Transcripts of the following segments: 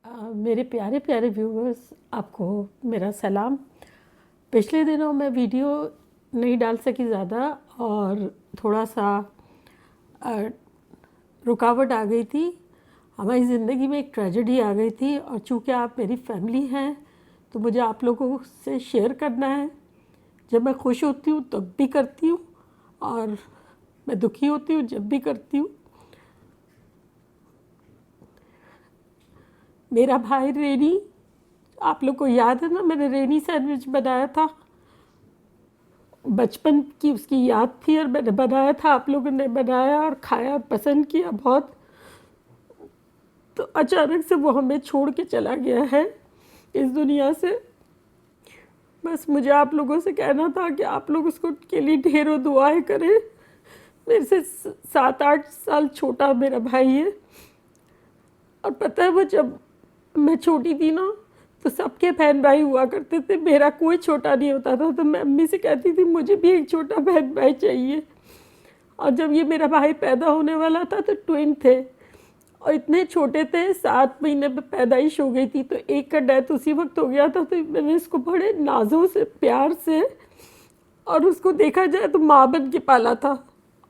मेरे प्यारे प्यारे व्यूवर्स, आपको मेरा सलाम। पिछले दिनों मैं वीडियो नहीं डाल सकी ज़्यादा और थोड़ा सा रुकावट आ गई थी। हमारी ज़िंदगी में एक ट्रेजेडी आ गई थी और चूँकि आप मेरी फैमिली हैं तो मुझे आप लोगों से शेयर करना है। जब मैं खुश होती हूँ तब भी करती हूँ और मैं दुखी होती हूँ जब भी करती हूँ। मेरा भाई रेनी, आप लोग को याद है ना, मैंने रेनी सैंडविच बनाया था। बचपन की उसकी याद थी और मैंने बनाया था, आप लोगों ने बनाया और खाया और पसंद किया बहुत। तो अचानक से वो हमें छोड़ के चला गया है इस दुनिया से। बस मुझे आप लोगों से कहना था कि आप लोग उसको के लिए ढेरों दुआएं करें। मेरे से 7-8 साल छोटा मेरा भाई है। और पता है, वो जब मैं छोटी थी ना तो सबके बहन भाई हुआ करते थे, मेरा कोई छोटा नहीं होता था। तो मैं अम्मी से कहती थी मुझे भी एक छोटा बहन भाई चाहिए। और जब ये मेरा भाई पैदा होने वाला था तो ट्विन थे और इतने छोटे थे, 7 महीने में पैदाइश हो गई थी। तो एक का डेथ उसी वक्त हो गया था। तो मैंने इसको बड़े नाजों से, प्यार से, और उसको देखा जाए तो माँ बन के पाला था।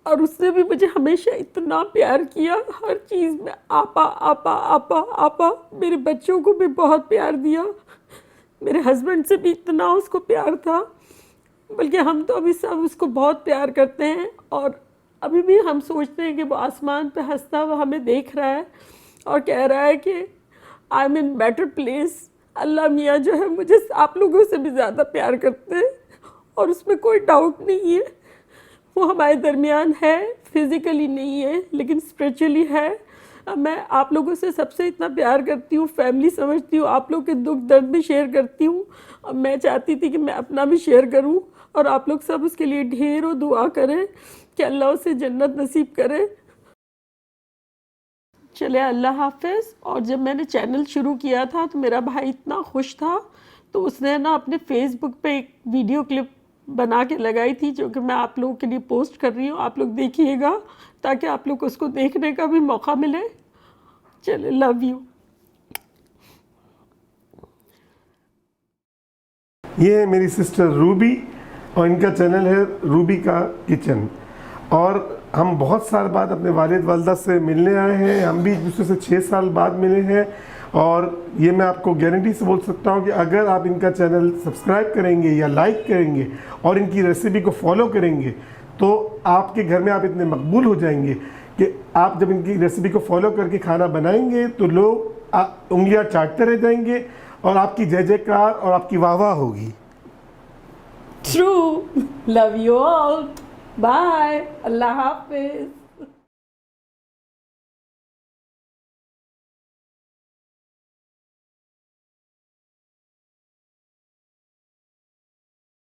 और उसने भी मुझे हमेशा इतना प्यार किया, हर चीज़ में आपा आपा आपा आपा। मेरे बच्चों को भी बहुत प्यार दिया, मेरे हस्बैंड से भी इतना उसको प्यार था। बल्कि हम तो अभी सब उसको बहुत प्यार करते हैं और अभी भी हम सोचते हैं कि वो आसमान पे हंसता हुआ हमें देख रहा है और कह रहा है कि I am in better place. Allah मियाँ जो है मुझे आप लोगों से भी ज़्यादा प्यार करते हैं और उसमें कोई डाउट नहीं है। वो हमारे दरमियान है, फिज़िकली नहीं है लेकिन स्पिरिचुअली है। मैं आप लोगों से सबसे इतना प्यार करती हूँ, फैमिली समझती हूँ, आप लोग के दुख दर्द भी शेयर करती हूँ। और मैं चाहती थी कि मैं अपना भी शेयर करूँ और आप लोग सब उसके लिए ढेरों दुआ करें कि अल्लाह उसे जन्नत नसीब करे। चले, अल्लाह हाफिज़। और जब मैंने चैनल शुरू किया था तो मेरा भाई इतना खुश था तो उसने ना अपने फेसबुक पे एक वीडियो क्लिप बना के लगाई थी जो कि मैं आप लोगों के लिए पोस्ट कर रही हूँ। आप लोग देखिएगा ताकि आप लोग को उसको देखने का भी मौका मिले। चले, लव यू। ये है मेरी सिस्टर रूबी और इनका चैनल है रूबी का किचन। और हम बहुत साल बाद अपने वालिद वालदा से मिलने आए हैं। हम भी एक दूसरे से 6 साल बाद मिले हैं। और ये मैं आपको गारंटी से बोल सकता हूँ कि अगर आप इनका चैनल सब्सक्राइब करेंगे या लाइक करेंगे और इनकी रेसिपी को फॉलो करेंगे तो आपके घर में आप इतने मकबूल हो जाएंगे कि आप जब इनकी रेसिपी को फॉलो करके खाना बनाएंगे तो लोग उंगलियां चाटते रह जाएंगे और आपकी जय जयकार और आपकी वाह वाह होगी। True. Love you all. Bye. Allah हाफिज़।